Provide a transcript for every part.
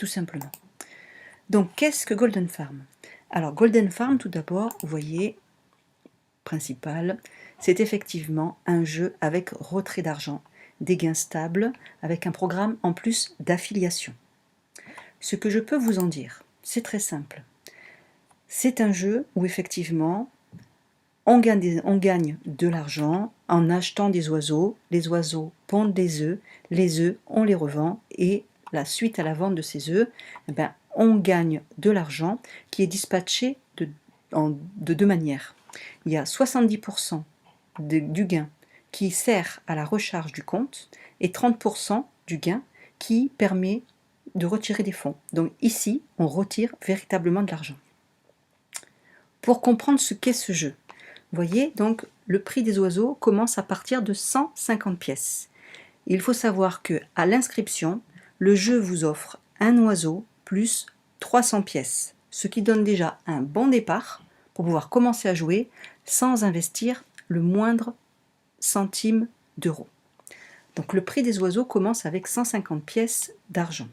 tout simplement. Donc, qu'est-ce que Golden Farm? Alors, Golden Farm, tout d'abord, vous voyez, principal, c'est effectivement un jeu avec retrait d'argent, des gains stables, avec un programme en plus d'affiliation. Ce que je peux vous en dire, c'est très simple. C'est un jeu où effectivement, on gagne de l'argent en achetant des oiseaux, les oiseaux pondent des œufs, les œufs, on les revend, et la suite à la vente de ces œufs, on gagne de l'argent qui est dispatché de deux manières. Il y a 70% du gain qui sert à la recharge du compte et 30% du gain qui permet de retirer des fonds. Donc ici, on retire véritablement de l'argent. Pour comprendre ce qu'est ce jeu, vous voyez, donc le prix des oiseaux commence à partir de 150 pièces. Il faut savoir que à l'inscription, le jeu vous offre un oiseau plus 300 pièces, ce qui donne déjà un bon départ pour pouvoir commencer à jouer sans investir le moindre centime d'euro. Donc le prix des oiseaux commence avec 150 pièces d'argent.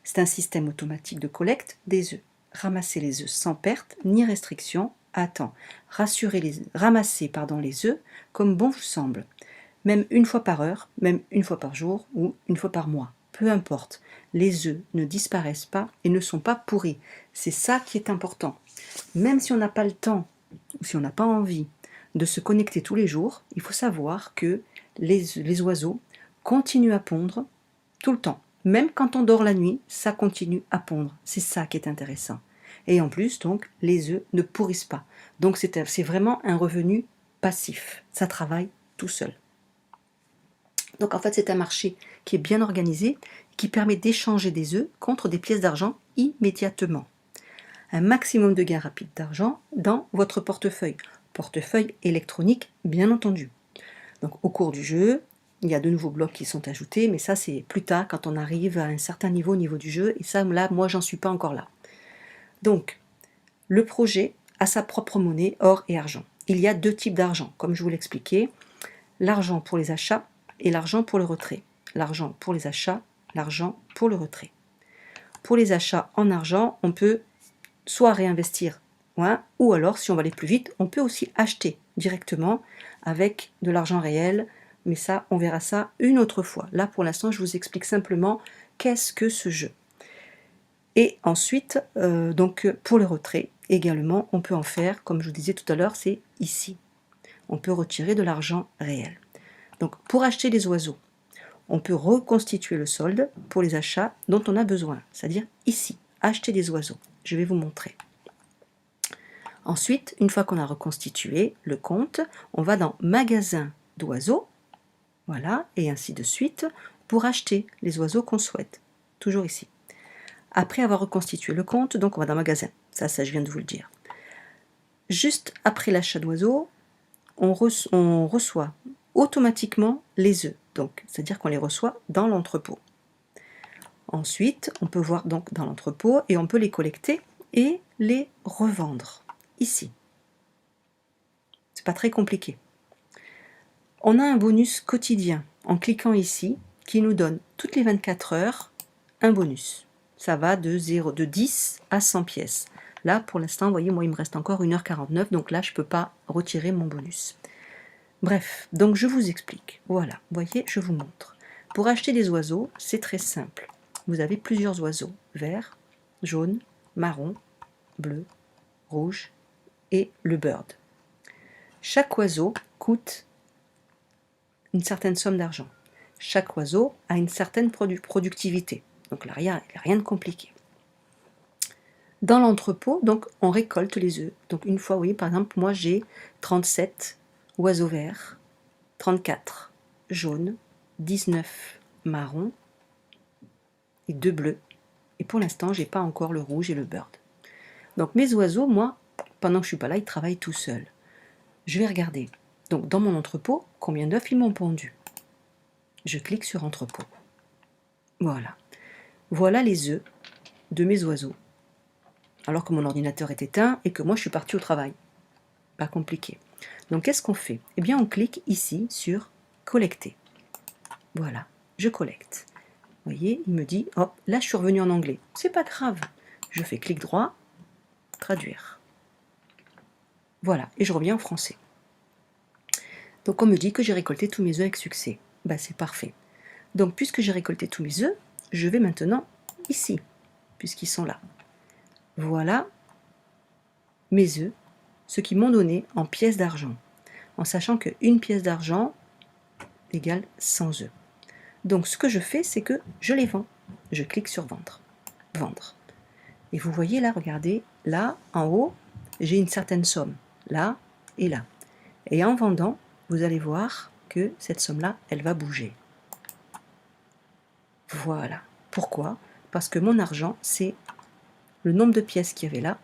C'est un système automatique de collecte des œufs. Ramasser les œufs sans perte ni restriction. Ramasser les œufs comme bon vous semble. Même une fois par heure, même une fois par jour ou une fois par mois. Peu importe, les œufs ne disparaissent pas et ne sont pas pourris. C'est ça qui est important. Même si on n'a pas le temps ou si on n'a pas envie de se connecter tous les jours, il faut savoir que les oiseaux continuent à pondre tout le temps. Même quand on dort la nuit, ça continue à pondre. C'est ça qui est intéressant. Et en plus, donc, les œufs ne pourrissent pas. Donc c'est vraiment un revenu passif. Ça travaille tout seul. Donc en fait, c'est un marché qui est bien organisé, qui permet d'échanger des œufs contre des pièces d'argent immédiatement. Un maximum de gains rapides d'argent dans votre portefeuille. Portefeuille électronique, bien entendu. Donc au cours du jeu, il y a de nouveaux blocs qui sont ajoutés, mais ça c'est plus tard quand on arrive à un certain niveau au niveau du jeu, et ça là, moi j'en suis pas encore là. Donc, le projet a sa propre monnaie, or et argent. Il y a deux types d'argent, comme je vous l'expliquais, l'argent pour les achats et l'argent pour le retrait. L'argent pour les achats, l'argent pour le retrait. Pour les achats en argent, on peut soit réinvestir, ou alors, si on va aller plus vite, on peut aussi acheter directement avec de l'argent réel, mais ça, on verra ça une autre fois. Là, pour l'instant, je vous explique simplement qu'est-ce que ce jeu. Et ensuite, donc pour le retrait, également, on peut en faire, comme je vous disais tout à l'heure, c'est ici. On peut retirer de l'argent réel. Donc, pour acheter des oiseaux, on peut reconstituer le solde pour les achats dont on a besoin, c'est-à-dire ici, acheter des oiseaux. Je vais vous montrer. Ensuite, une fois qu'on a reconstitué le compte, on va dans magasin d'oiseaux, voilà, et ainsi de suite, pour acheter les oiseaux qu'on souhaite. Toujours ici. Après avoir reconstitué le compte, donc on va dans magasin. Ça je viens de vous le dire. Juste après l'achat d'oiseaux, on reçoit automatiquement les œufs. Donc, c'est-à-dire qu'on les reçoit dans l'entrepôt. Ensuite, on peut voir donc dans l'entrepôt et on peut les collecter et les revendre ici. C'est pas très compliqué. On a un bonus quotidien en cliquant ici qui nous donne toutes les 24 heures un bonus. Ça va de 10 à 100 pièces. Là, pour l'instant, vous voyez, moi, il me reste encore 1h49, donc là, je ne peux pas retirer mon bonus. Bref, donc je vous explique. Voilà, vous voyez, je vous montre. Pour acheter des oiseaux, c'est très simple. Vous avez plusieurs oiseaux, vert, jaune, marron, bleu, rouge et le bird. Chaque oiseau coûte une certaine somme d'argent. Chaque oiseau a une certaine productivité. Donc là, il n'y a rien de compliqué. Dans l'entrepôt, donc, on récolte les œufs. Donc une fois, vous voyez, par exemple, moi j'ai 37 oiseaux verts, 34 jaunes, 19 marrons et 2 bleus. Et pour l'instant, j'ai pas encore le rouge et le bird. Donc mes oiseaux, moi, pendant que je suis pas là, ils travaillent tout seuls. Je vais regarder. Donc dans mon entrepôt, combien d'œufs ils m'ont pondu. Je clique sur entrepôt. Voilà. Voilà les œufs de mes oiseaux. Alors que mon ordinateur est éteint et que moi je suis partie au travail. Pas compliqué. Donc qu'est-ce qu'on fait? Eh bien on clique ici sur collecter. Voilà, je collecte. Vous voyez, il me dit, hop, là je suis revenu en anglais. C'est pas grave. Je fais clic droit, traduire. Voilà, et je reviens en français. Donc on me dit que j'ai récolté tous mes œufs avec succès. Bah, c'est parfait. Donc puisque j'ai récolté tous mes œufs, je vais maintenant ici, puisqu'ils sont là. Voilà mes œufs, ce qu'ils m'ont donné en pièces d'argent, en sachant qu'une pièce d'argent égale 100 œufs. Donc ce que je fais, c'est que je les vends. Je clique sur vendre. Vendre. Et vous voyez là, regardez, là, en haut, j'ai une certaine somme, là et là. Et en vendant, vous allez voir que cette somme-là, elle va bouger. Voilà. Pourquoi? Parce que mon argent, c'est le nombre de pièces qu'il y avait là,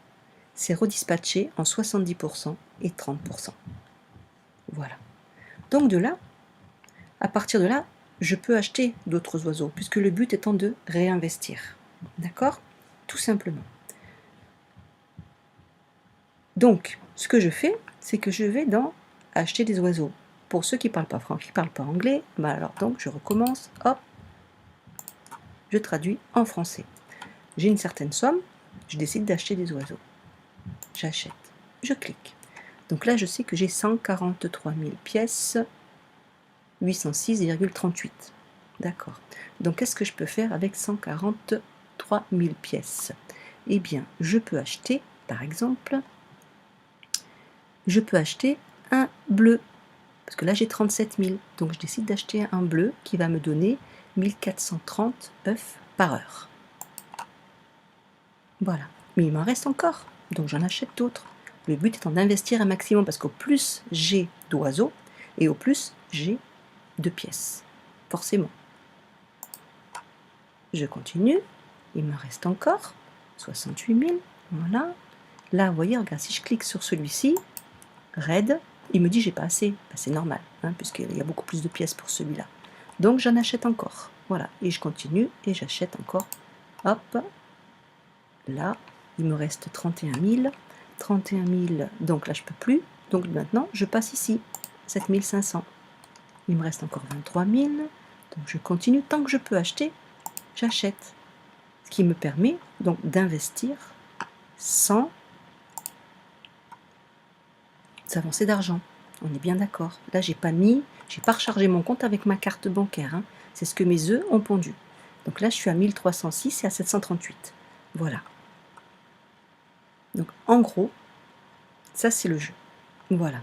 c'est redispatché en 70% et 30%. Voilà. Donc de là, à partir de là, je peux acheter d'autres oiseaux, puisque le but étant de réinvestir. D'accord? Tout simplement. Donc, ce que je fais, c'est que je vais dans acheter des oiseaux. Pour ceux qui ne parlent pas français, qui ne parlent pas anglais, bah alors donc je recommence, hop, je traduis en français. J'ai une certaine somme, je décide d'acheter des oiseaux. J'achète, je clique. Donc là, je sais que j'ai 143 000 pièces, 806,38. D'accord. Donc, qu'est-ce que je peux faire avec 143 000 pièces? Eh bien, je peux acheter, par exemple, je peux acheter un bleu. Parce que là, j'ai 37 000. Donc, je décide d'acheter un bleu qui va me donner 1430 œufs par heure. Voilà. Mais il m'en reste encore. Donc, j'en achète d'autres. Le but étant d'investir un maximum parce qu'au plus j'ai d'oiseaux et au plus j'ai de pièces. Forcément. Je continue. Il me reste encore 68 000. Voilà. Là, vous voyez, regarde, si je clique sur celui-ci, Red, il me dit j'ai pas assez. Ben, c'est normal, hein, puisqu'il y a beaucoup plus de pièces pour celui-là. Donc j'en achète encore. Voilà. Et je continue et j'achète encore. Hop. Là, il me reste 31 000. 31 000, donc là je peux plus. Donc maintenant, je passe ici. 7 500. Il me reste encore 23 000. Donc je continue. Tant que je peux acheter, j'achète. Ce qui me permet donc d'investir sans avancées d'argent. On est bien d'accord. Là, j'ai pas rechargé mon compte avec ma carte bancaire. Hein. C'est ce que mes œufs ont pondu. Donc là, je suis à 1306 et à 738. Voilà. Donc en gros, ça c'est le jeu. Voilà.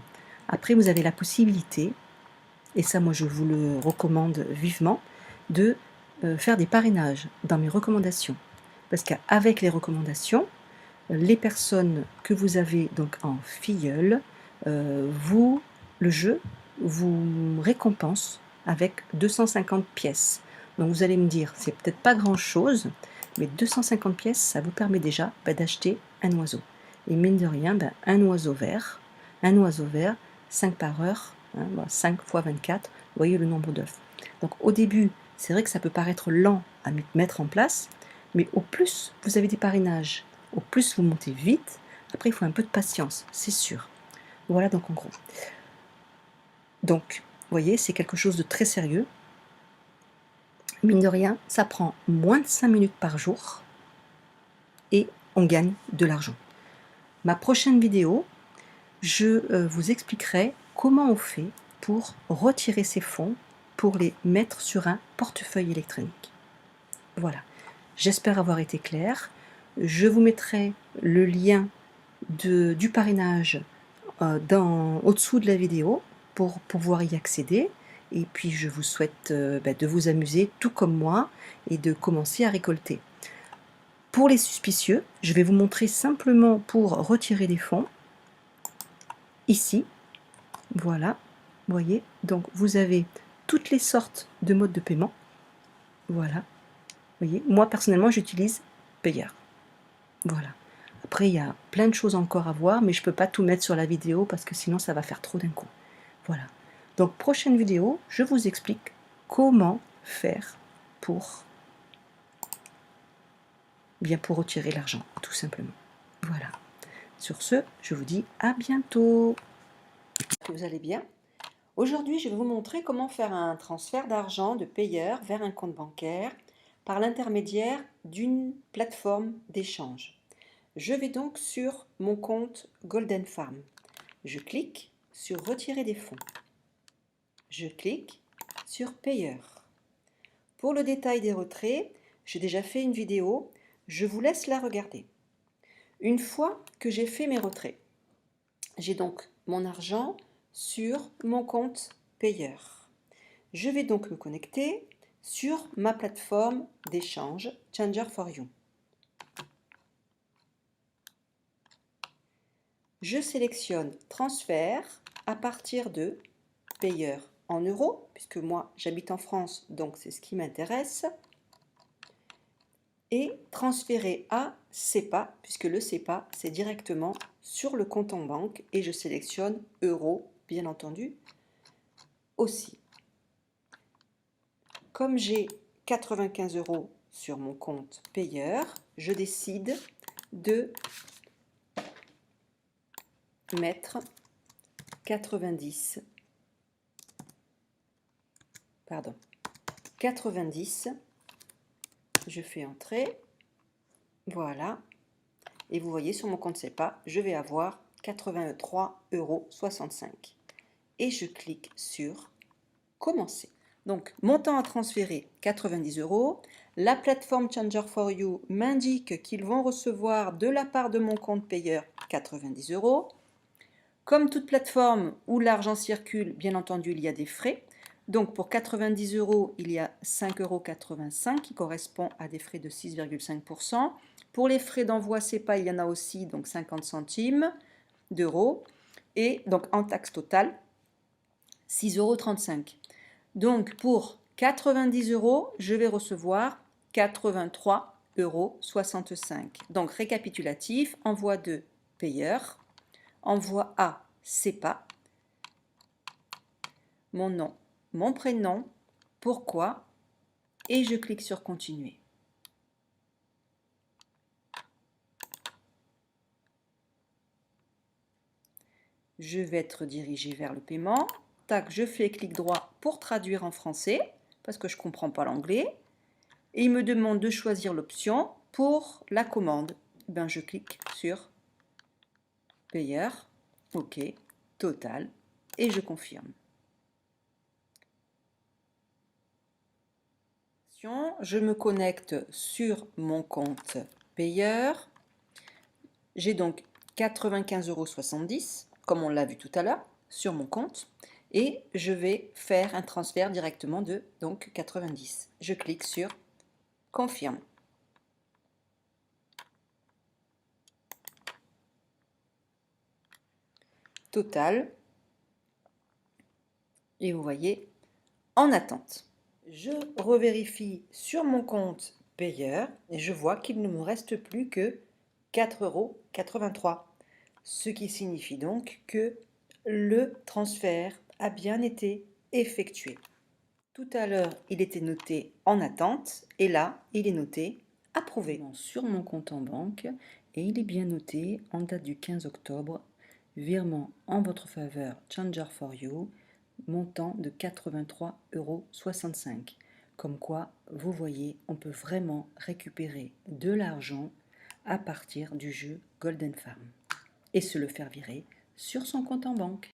Après, vous avez la possibilité, et ça moi je vous le recommande vivement, de faire des parrainages dans mes recommandations. Parce qu'avec les recommandations, les personnes que vous avez donc en filleul, le jeu vous récompense avec 250 pièces. Donc vous allez me dire, c'est peut-être pas grand-chose, mais 250 pièces, ça vous permet déjà d'acheter un oiseau. Et mine de rien, un oiseau vert, 5 par heure, hein, 5 fois 24, vous voyez le nombre d'œufs. Donc au début, c'est vrai que ça peut paraître lent à mettre en place, mais au plus vous avez des parrainages, au plus vous montez vite. Après, il faut un peu de patience, c'est sûr. Voilà donc en gros. Donc, vous voyez, c'est quelque chose de très sérieux. Mine de rien, ça prend moins de 5 minutes par jour et on gagne de l'argent. Ma prochaine vidéo, je vous expliquerai comment on fait pour retirer ces fonds pour les mettre sur un portefeuille électronique. Voilà. J'espère avoir été claire. Je vous mettrai le lien du parrainage au-dessous de la vidéo pour pouvoir y accéder. Et puis je vous souhaite de vous amuser tout comme moi et de commencer à récolter. Pour les suspicieux, je vais vous montrer simplement pour retirer des fonds. Ici, voilà, vous voyez, donc vous avez toutes les sortes de modes de paiement. Voilà, vous voyez, moi personnellement j'utilise Payer. Voilà. Après, il y a plein de choses encore à voir, mais je ne peux pas tout mettre sur la vidéo parce que sinon ça va faire trop d'un coup. Voilà. Donc, prochaine vidéo, je vous explique comment faire pour retirer l'argent, tout simplement. Voilà. Sur ce, je vous dis à bientôt. Vous allez bien? Aujourd'hui, je vais vous montrer comment faire un transfert d'argent de payeur vers un compte bancaire par l'intermédiaire d'une plateforme d'échange. Je vais donc sur mon compte Golden Farm. Je clique sur Retirer des fonds. Je clique sur Payeur. Pour le détail des retraits, j'ai déjà fait une vidéo, je vous laisse la regarder. Une fois que j'ai fait mes retraits, j'ai donc mon argent sur mon compte Payeur. Je vais donc me connecter sur ma plateforme d'échange Changer4You. Je sélectionne transfert à partir de payeur en euros, puisque moi j'habite en France, donc c'est ce qui m'intéresse, et transférer à SEPA, puisque le SEPA c'est directement sur le compte en banque, et je sélectionne euros, bien entendu, aussi. Comme j'ai 95 € sur mon compte payeur, je décide de mettre 90, je fais entrer, voilà, et vous voyez sur mon compte SEPA, je vais avoir 83,65 € et je clique sur commencer. Donc, montant à transférer 90 €. La plateforme Changer4You m'indique qu'ils vont recevoir de la part de mon compte payeur 90 €. Comme toute plateforme où l'argent circule, bien entendu, il y a des frais. Donc, pour 90 €, il y a 5,85 € qui correspond à des frais de 6,5 %. Pour les frais d'envoi SEPA, il y en a aussi, donc 50 centimes d'euros. Et donc, en taxe totale, 6,35 €. Donc, pour 90 €, je vais recevoir 83,65 €. Donc, récapitulatif, envoi de payeur, envoi à SEPA, mon nom, mon prénom, pourquoi, et je clique sur continuer. Je vais être dirigé vers le paiement. Tac, je fais clic droit pour traduire en français, parce que je ne comprends pas l'anglais. Et il me demande de choisir l'option pour la commande. Ben, je clique sur payeur, OK, total, et je confirme. Je me connecte sur mon compte payeur. J'ai donc 95,70 €, comme on l'a vu tout à l'heure, sur mon compte. Et je vais faire un transfert directement de donc 90. Je clique sur confirme. Total. Et vous voyez, en attente. Je revérifie sur mon compte payeur et je vois qu'il ne me reste plus que 4,83 €. Ce qui signifie donc que le transfert a bien été effectué. Tout à l'heure, il était noté en attente et là, il est noté approuvé. Sur mon compte en banque et il est bien noté en date du 15 octobre, virement en votre faveur Changer4You, montant de 83,65 €. Comme quoi, vous voyez, on peut vraiment récupérer de l'argent à partir du jeu Golden Farm et se le faire virer sur son compte en banque.